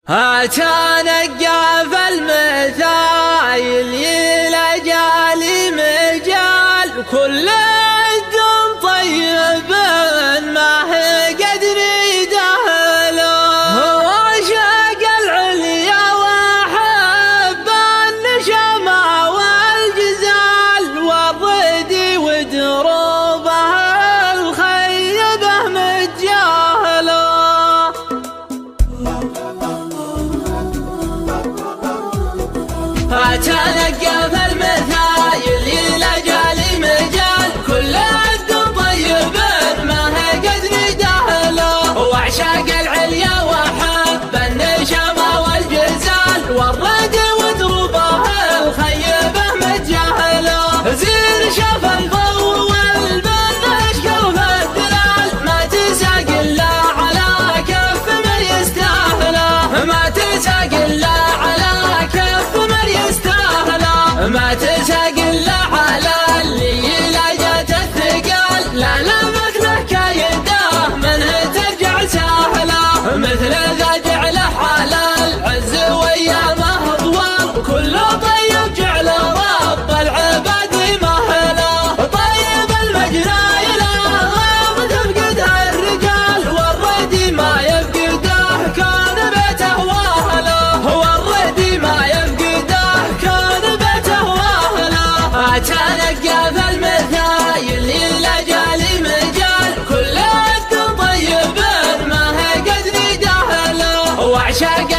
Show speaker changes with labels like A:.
A: أتنقى في المثايل يلجالي مجال كل الدم طيب ما هي قدر يدهله وعشق العليا وحب النشمة والجزال والردي ودروبه الخيبه متجاهله. أتنقى في المثايل يلجالي مجال كل الدم طيب ما هي قدر يدهله وعشق العليا وحب النشمة والجزال والرد ودروبه الخيبه متجاهله. زين شاف الفو والبن اشكر في الدلال ما تساق الا على كف من يستاهله ما تساق الا على كف من يستاهله ما تساق الا على اللي لقت الثقال لا مثله كيده منه ترجع سهله مثل ذا جعله على العز وايامه طوال كله طيب جعل رب العباد مهله طيب المجرى الى غاب تفقده الرجال والردي ما يفقده كان بيته واهله والردي ما يفقده كان بيته واهله. أتنقى في المثايل يلجالي مجال كل الدم طيب ما هي قدر يدهله وعشق